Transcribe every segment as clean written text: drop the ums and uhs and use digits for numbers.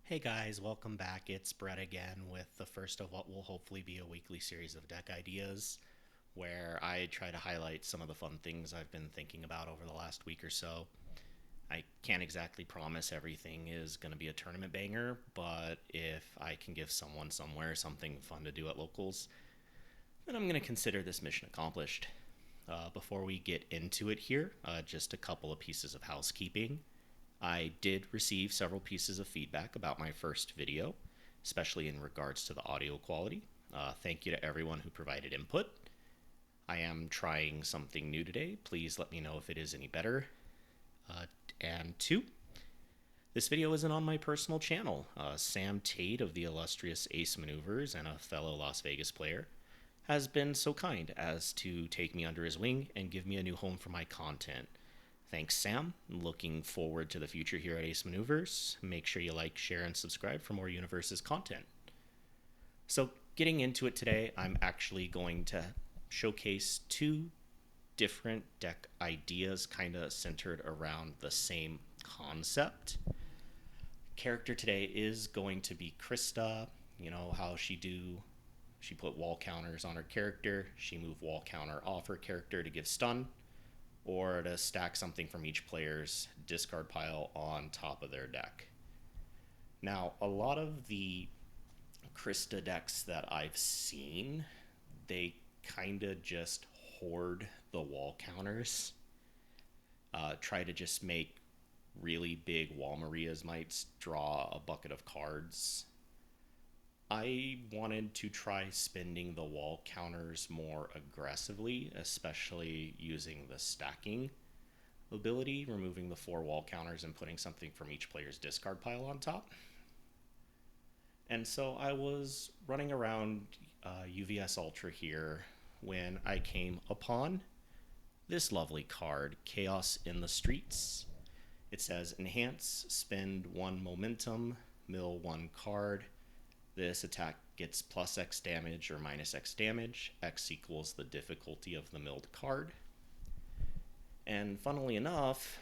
Hey guys, welcome back. It's Brett again with the first of what will hopefully be a weekly series of deck ideas where I try to highlight some of the fun things I've been thinking about over the last week or so. I can't exactly promise everything is going to be a tournament banger, but if I can give someone somewhere something fun to do at locals, then I'm going to consider this mission accomplished. Before we get into it here, just a couple of pieces of housekeeping. I did receive several pieces of feedback about my first video, especially in regards to the audio quality. Thank you to everyone who provided input. I am trying something new today. Please let me know if it is any better. And two, this video isn't on my personal channel. Sam Tate of the illustrious Ace Maneuvers and a fellow Las Vegas player has been so kind as to take me under his wing and give me a new home for my content. Thanks, Sam. Looking forward to the future here at Ace Maneuvers. Make sure you like, share, and subscribe for more Universes content. So, getting into it today, I'm actually going to showcase two different deck ideas kind of centered around the same concept. Character today is going to be Krista. You know how she put wall counters on her character, she moved wall counter off her character to give stun, or to stack something from each player's discard pile on top of their deck. Now, a lot of the Krista decks that I've seen, they kind of just hoard the wall counters. Try to just make really big Wall Marias mites draw a bucket of cards. I wanted to try spending the wall counters more aggressively, especially using the stacking ability, removing the 4 wall counters and putting something from each player's discard pile on top. And so I was running around UVS Ultra here when I came upon this lovely card, Chaos in the Streets. It says, enhance, spend 1 momentum, mill 1 card. This attack gets plus X damage or minus X damage. X equals the difficulty of the milled card. And funnily enough,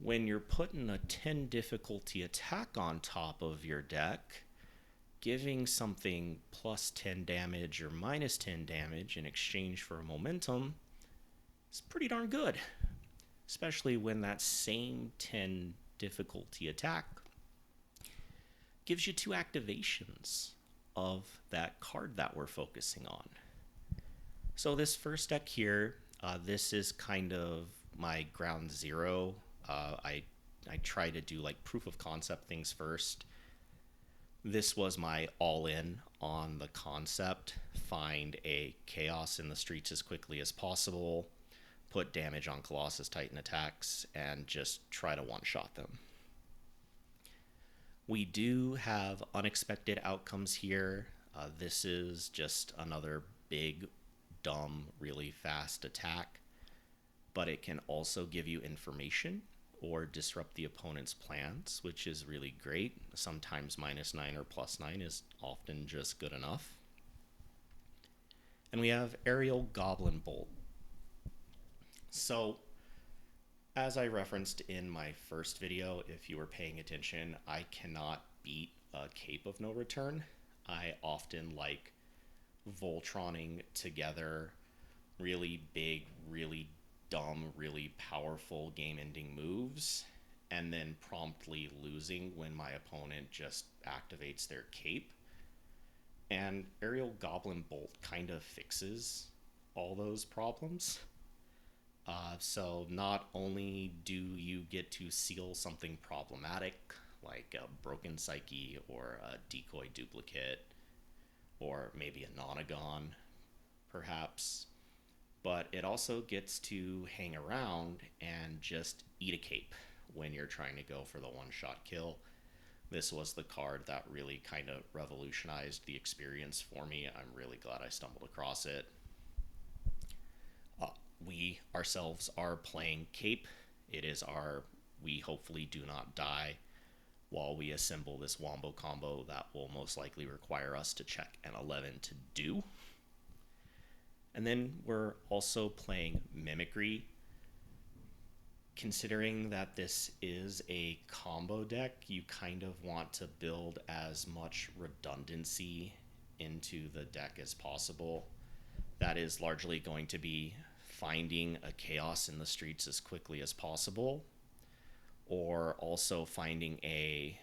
when you're putting a 10 difficulty attack on top of your deck, giving something plus 10 damage or minus 10 damage in exchange for a momentum is pretty darn good. Especially when that same 10 difficulty attack gives you 2 activations of that card that we're focusing on. So this first deck here, this is kind of my ground zero. I try to do like proof of concept things first. This was my all-in on the concept. Find a Chaos in the Streets as quickly as possible, put damage on Colossus Titan attacks, and just try to one-shot them. We do have unexpected outcomes here. This is just another big, dumb, really fast attack, but it can also give you information or disrupt the opponent's plans, which is really great. Sometimes -9 or +9 is often just good enough. And we have Aerial Goblin Bolt. So, as I referenced in my first video, if you were paying attention, I cannot beat a Cape of No Return. I often like Voltroning together really big, really dumb, really powerful game-ending moves, and then promptly losing when my opponent just activates their Cape. And Aerial Goblin Bolt kind of fixes all those problems. So not only do you get to seal something problematic, like a Broken Psyche or a Decoy Duplicate, or maybe a Nonagon, perhaps, but it also gets to hang around and just eat a cape when you're trying to go for the one-shot kill. This was the card that really kind of revolutionized the experience for me. I'm really glad I stumbled across it. We ourselves are playing Cape. It is our we hopefully do not die while we assemble this wombo combo that will most likely require us to check an 11 to do. And then we're also playing Mimicry. Considering that this is a combo deck, you kind of want to build as much redundancy into the deck as possible. That is largely going to be finding a chaos in the streets as quickly as possible, or also finding a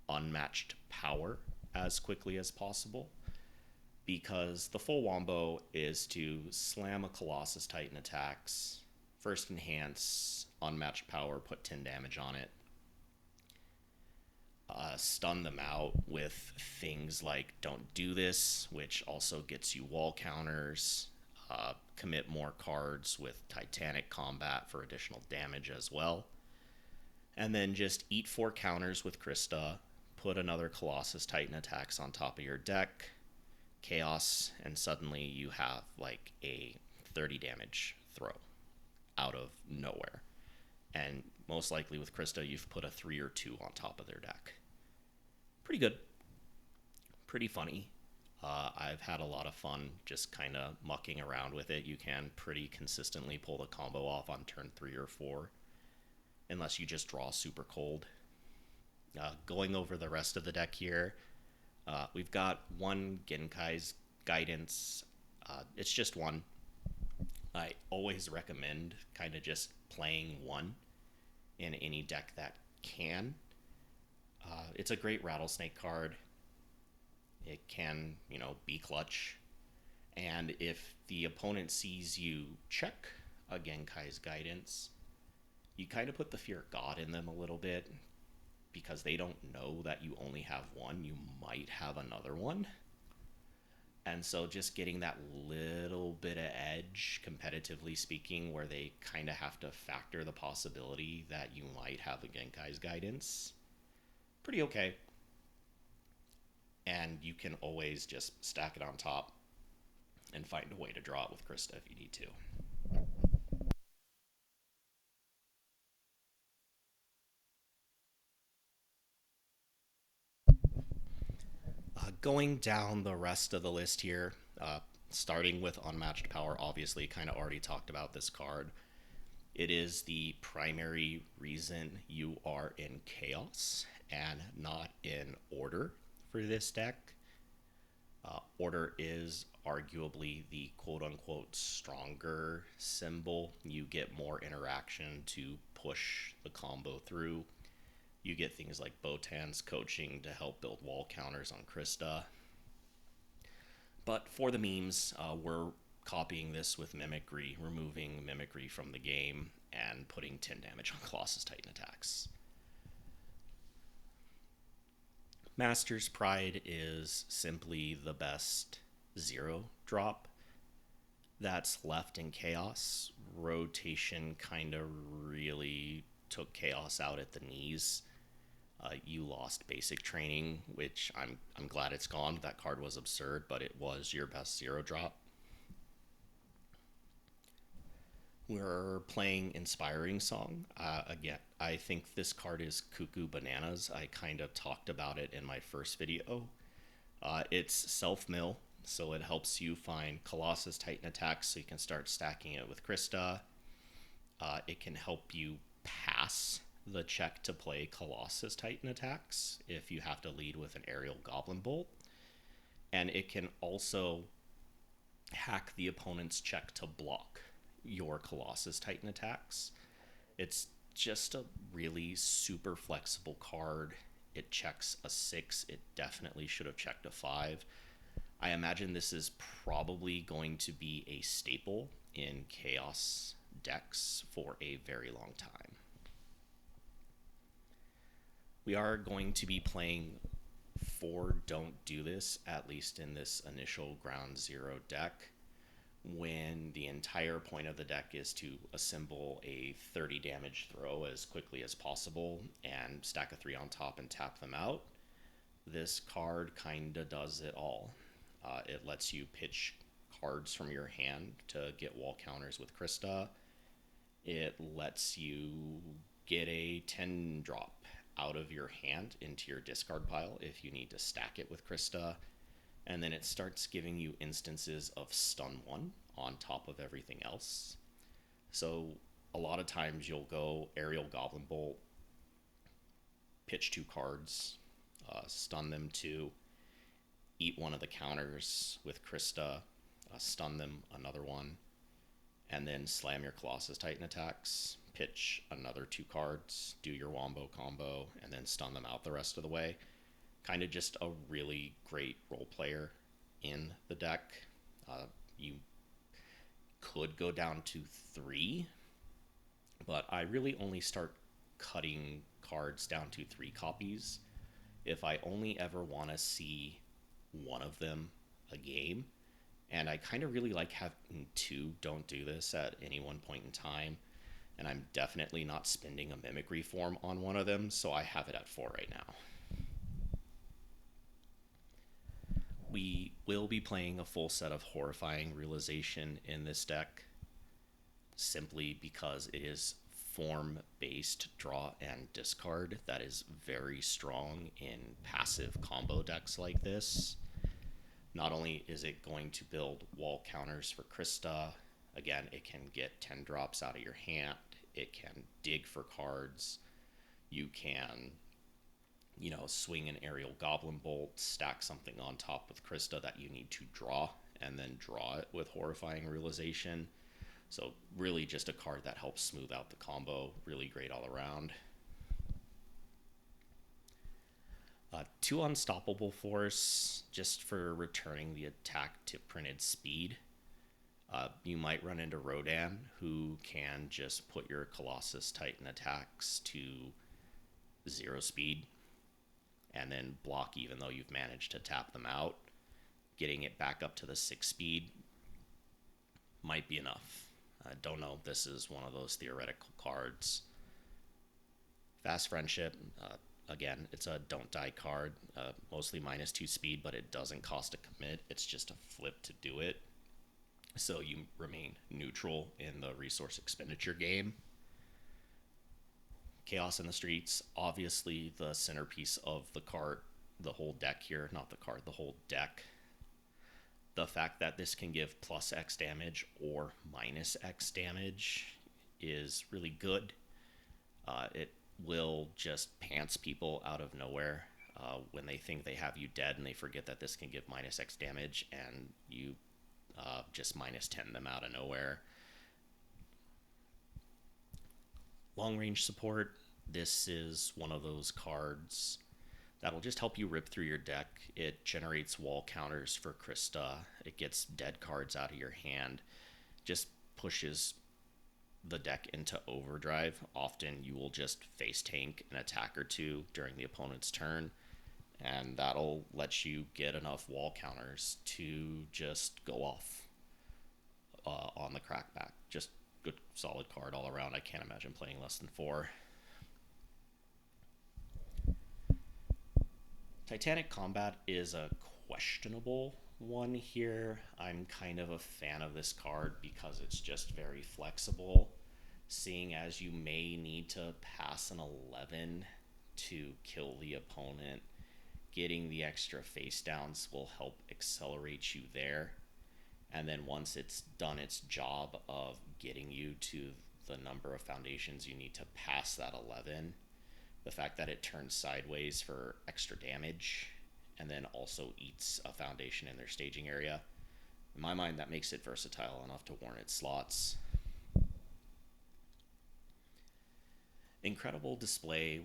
unmatched power as quickly as possible, because the full wombo is to slam a Colossus Titan attacks, first enhance, unmatched power, put 10 damage on it, stun them out with things like Don't Do This, which also gets you wall counters, commit more cards with Titanic Combat for additional damage as well, and then just eat 4 counters with Krista, put another Colossus Titan attacks on top of your deck, chaos, and suddenly you have like a 30 damage throw out of nowhere. And most likely with Krista, you've put a 3 or 2 on top of their deck. Pretty good. Pretty funny. I've had a lot of fun just kind of mucking around with it. You can pretty consistently pull the combo off on turn 3 or 4, unless you just draw super cold. Going over the rest of the deck here, we've got one Genkai's Guidance. It's just one. I always recommend kind of just playing one in any deck that can. It's a great Rattlesnake card. It can, be clutch. And if the opponent sees you check a Genkai's Guidance, you kind of put the Fear of God in them a little bit, because they don't know that you only have one. You might have another one. And so just getting that little bit of edge, competitively speaking, where they kind of have to factor the possibility that you might have a Genkai's Guidance, pretty okay. And you can always just stack it on top and find a way to draw it with Krista if you need to. Going down the rest of the list here, starting with Unmatched Power, obviously kind of already talked about this card. It is the primary reason you are in Chaos and not in Order for this deck. Order is arguably the quote-unquote stronger symbol. You get more interaction to push the combo through. You get things like Botan's coaching to help build wall counters on Krista. But for the memes, we're copying this with Mimicry, removing Mimicry from the game, and putting 10 damage on Colossus Titan attacks. Master's Pride is simply the best 0 drop that's left in Chaos. Rotation kind of really took Chaos out at the knees. You lost basic training, which I'm glad it's gone. That card was absurd, but it was your best 0 drop. We're playing Inspiring Song. Again, I think this card is cuckoo bananas. I kind of talked about it in my first video. It's self-mill, so it helps you find Colossus Titan attacks so you can start stacking it with Krista. It can help you pass the check to play Colossus Titan attacks if you have to lead with an Aerial Goblin Bolt. And it can also hack the opponent's check to block your Colossus Titan attacks. It's just a really super flexible card. It checks a 6. It definitely should have checked a 5. I imagine this is probably going to be a staple in Chaos decks for a very long time. We are going to be playing 4 Don't Do This, at least in this initial Ground Zero deck, when the entire point of the deck is to assemble a 30 damage throw as quickly as possible and stack a 3 on top and tap them out. This card kinda does it all. It lets you pitch cards from your hand to get wall counters with Krista. It lets you get a 10 drop out of your hand into your discard pile if you need to stack it with Krista. And then it starts giving you instances of stun 1 on top of everything else. So a lot of times you'll go aerial goblin bolt, pitch 2 cards, stun them 2, eat one of the counters with Krista, stun them another one, and then slam your Colossus Titan attacks, pitch another 2 cards, do your wombo combo, and then stun them out the rest of the way. Kind of just a really great role player in the deck. You could go down to 3, but I really only start cutting cards down to 3 copies if I only ever want to see one of them a game. And I kind of really like having 2 don't do this at any one point in time. And I'm definitely not spending a mimicry form on one of them, so I have it at 4 right now. We will be playing a full set of Horrifying Realization in this deck, simply because it is form-based draw and discard that is very strong in passive combo decks like this. Not only is it going to build wall counters for Krista, again, it can get 10 drops out of your hand, it can dig for cards, you can swing an aerial goblin bolt, stack something on top with Krista that you need to draw, and then draw it with Horrifying Realization. So really just a card that helps smooth out the combo. Really great all around. 2 Unstoppable Force, just for returning the attack to printed speed. You might run into Rodan, who can just put your Colossus Titan attacks to 0 speed, and then block even though you've managed to tap them out. Getting it back up to the 6 speed might be enough. I don't know. This is one of those theoretical cards. Fast Friendship, again, it's a don't die card. Mostly -2 speed, but it doesn't cost a commit. It's just a flip to do it. So you remain neutral in the resource expenditure game. Chaos in the Streets, obviously the centerpiece of the card, the whole deck here, not the card, the whole deck. The fact that this can give plus X damage or minus X damage is really good. It will just pants people out of nowhere when they think they have you dead and they forget that this can give minus X damage, and you just -10 them out of nowhere. Long range support, this is one of those cards that'll just help you rip through your deck. It generates wall counters for Krista. It gets dead cards out of your hand. Just pushes the deck into overdrive. Often you will just face tank an attack or 2 during the opponent's turn, and that'll let you get enough wall counters to just go off on the crackback. Just good solid card all around. I can't imagine playing less than 4. Titanic Combat is a questionable one here. I'm kind of a fan of this card because it's just very flexible, seeing as you may need to pass an 11 to kill the opponent. Getting the extra face downs will help accelerate you there. And then once it's done its job of getting you to the number of foundations you need to pass that 11, the fact that it turns sideways for extra damage and then also eats a foundation in their staging area, in my mind, that makes it versatile enough to warrant its slots. Incredible Display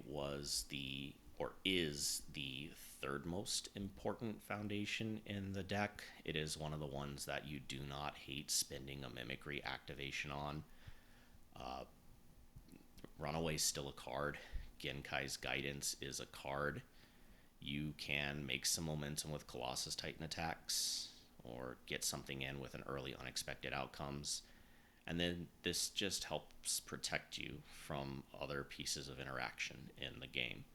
is the 3rd most important foundation in the deck. It is one of the ones that you do not hate spending a mimicry activation on. Runaway's still a card. Genkai's Guidance is a card. You can make some momentum with Colossus Titan attacks or get something in with an early unexpected outcomes. And then this just helps protect you from other pieces of interaction in the game.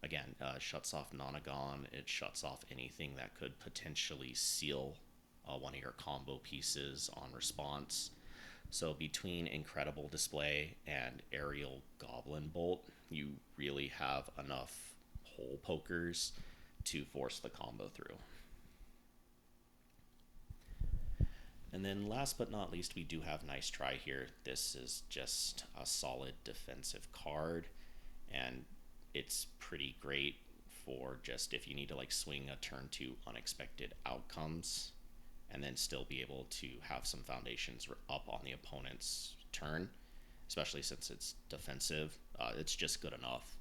Again, shuts off Nonagon. It shuts off anything that could potentially seal one of your combo pieces on response. So between Incredible Display and Aerial Goblin Bolt, you really have enough hole pokers to force the combo through. And then last but not least, we do have Nice Try here. This is just a solid defensive card, and it's pretty great for just if you need to like swing a turn to unexpected outcomes and then still be able to have some foundations up on the opponent's turn, especially since it's defensive. It's just good enough.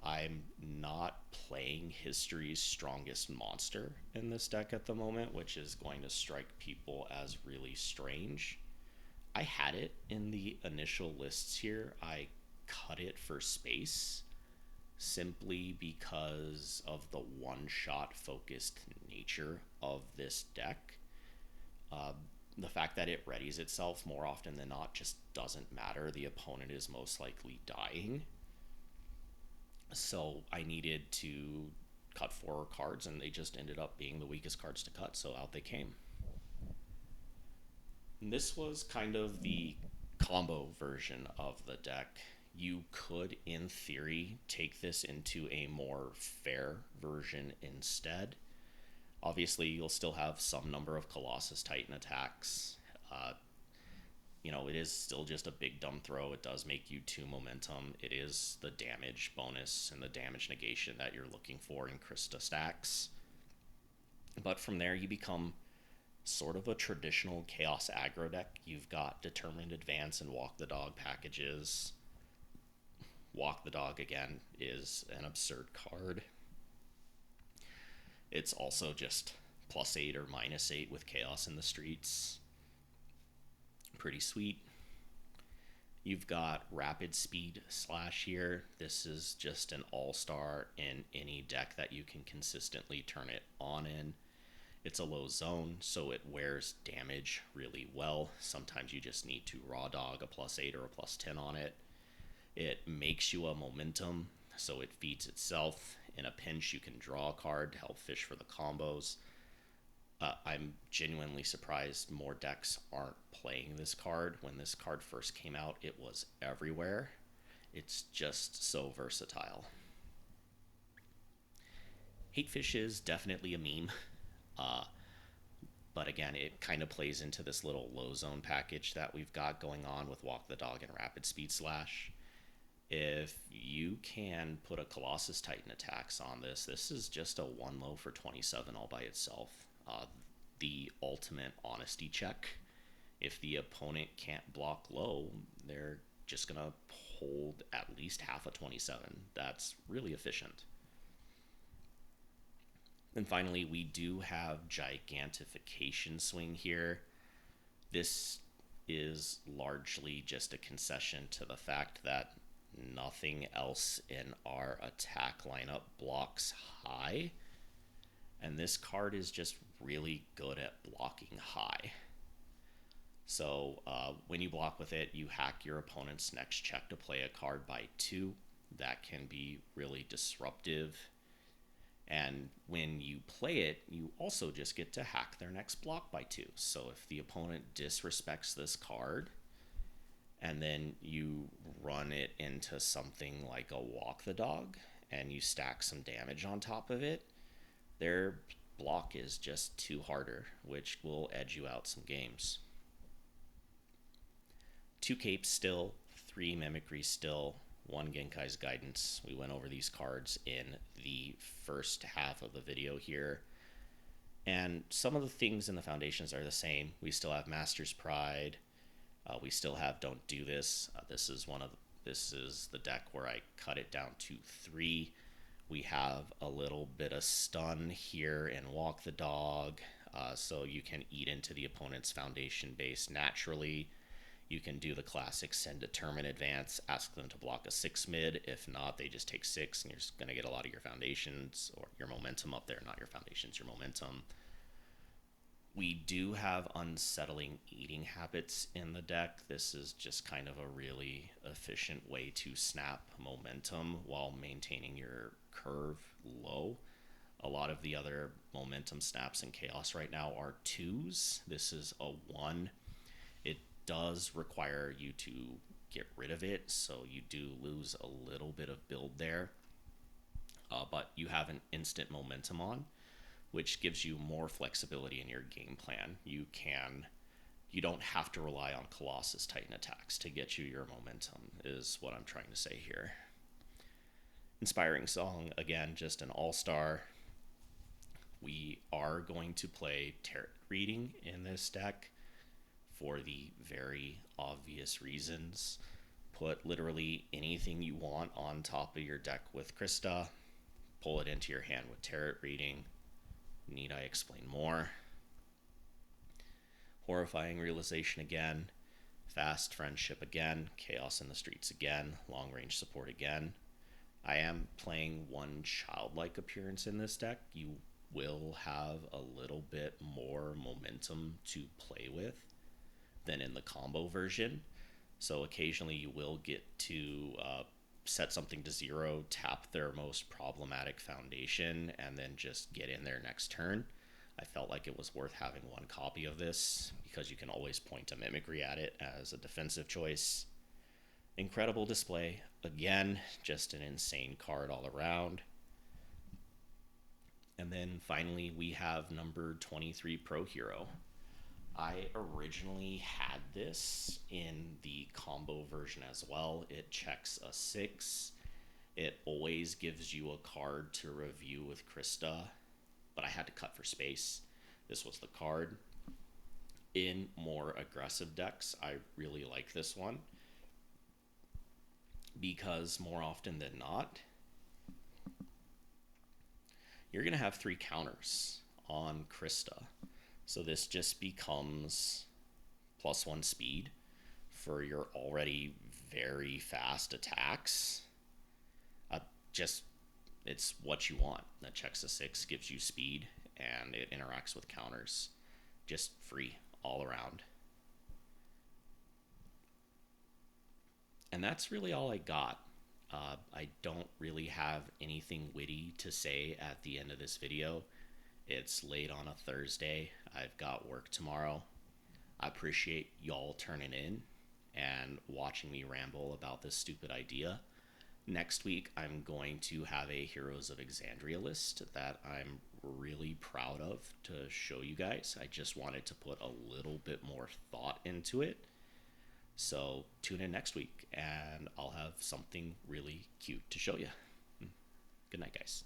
I'm not playing History's Strongest Monster in this deck at the moment, which is going to strike people as really strange. I had it in the initial lists here. I cut it for space simply because of the one-shot focused nature of this deck. The fact that it readies itself more often than not just doesn't matter. The opponent is most likely dying. So I needed to cut 4 cards, and they just ended up being the weakest cards to cut, so out they came. And this was kind of the combo version of the deck. You could, in theory, take this into a more fair version instead. Obviously, you'll still have some number of Colossus Titan attacks. It is still just a big dumb throw. It does make you 2 momentum. It is the damage bonus and the damage negation that you're looking for in Krista stacks. But from there, you become sort of a traditional Chaos aggro deck. You've got Determined Advance and Walk the Dog packages. Walk the Dog, again, is an absurd card. It's also just +8 or -8 with Chaos in the streets. Pretty sweet. You've got Rapid Speed Slash here. This is just an all-star in any deck that you can consistently turn it on in. It's a low zone, so it wears damage really well. Sometimes you just need to raw dog a +8 or a +10 on it. It makes you a momentum, so it feeds itself. In a pinch, you can draw a card to help fish for the combos. I'm genuinely surprised more decks aren't playing this card. When this card first came out, it was everywhere. It's just so versatile. Hatefish is definitely a meme. But again, it kind of plays into this little low zone package that we've got going on with Walk the Dog and Rapid Speed Slash. If you can put a Colossus Titan attacks on this is just a 1 low for 27 all by itself. The ultimate honesty check. If the opponent can't block low, they're just going to hold at least half a 27. That's really efficient. And finally, we do have Gigantification Swing here. This is largely just a concession to the fact that nothing else in our attack lineup blocks high. And this card is just really good at blocking high. So when you block with it, you hack your opponent's next check to play a card by 2. That can be really disruptive. And when you play it, you also just get to hack their next block by 2. So if the opponent disrespects this card, and then you run it into something like a Walk the Dog, and you stack some damage on top of it, their block is just 2 harder, which will edge you out some games. 2 Capes still, 3 Mimicry still, 1 Genkai's Guidance. We went over these cards in the first half of the video here. And some of the things in the foundations are the same. We still have Master's Pride. We still have Don't Do This. This is the deck where I cut it down to 3. We have a little bit of stun here and Walk the Dog, so you can eat into the opponent's foundation base naturally. You can do the classic Send Determine Advance, ask them to block a 6 mid. If not, they just take 6, and you're just going to get a lot of your foundations or your momentum up there. Not your foundations, your momentum. We do have Unsettling Eating Habits in the deck. This is just kind of a really efficient way to snap momentum while maintaining your curve low. A lot of the other momentum snaps in Chaos right now are 2s. This is a 1. It does require you to get rid of it, so you do lose a little bit of build there. But you have an instant momentum on, which gives you more flexibility in your game plan. You can you don't have to rely on Colossus Titan attacks to get you your momentum, is what I'm trying to say here. Inspiring Song, again, just an all-star. We are going to play Tarot Reading in this deck for the very obvious reasons. Put literally anything you want on top of your deck with Krista. Pull it into your hand with Tarot Reading. Need I explain more? Horrifying Realization again. Fast Friendship again. Chaos in the Streets again. Long Range Support again. I am playing one childlike appearance in this deck. You will have a little bit more momentum to play with than in the combo version. So occasionally you will get to set something to 0, tap their most problematic foundation, and then just get in there next turn. I felt like it was worth having one copy of this because you can always point a Mimicry at it as a defensive choice. Incredible Display, again, just an insane card all around. And then finally we have number 23 Pro Hero. I originally had this in the combo version as well. It checks a 6. It always gives you a card to review with Krista, but I had to cut for space. This was the card. In more aggressive decks, I really like this one because more often than not, you're going to have 3 counters on Krista. So this just becomes +1 speed for your already very fast attacks. It's what you want. That checks a 6, gives you speed, and it interacts with counters. Just free all around. And that's really all I got. I don't really have anything witty to say at the end of this video. It's late on a Thursday. I've got work tomorrow. I appreciate y'all turning in and watching me ramble about this stupid idea. Next week, I'm going to have a Heroes of Exandria list that I'm really proud of to show you guys. I just wanted to put a little bit more thought into it. So tune in next week and I'll have something really cute to show you. Good night, guys.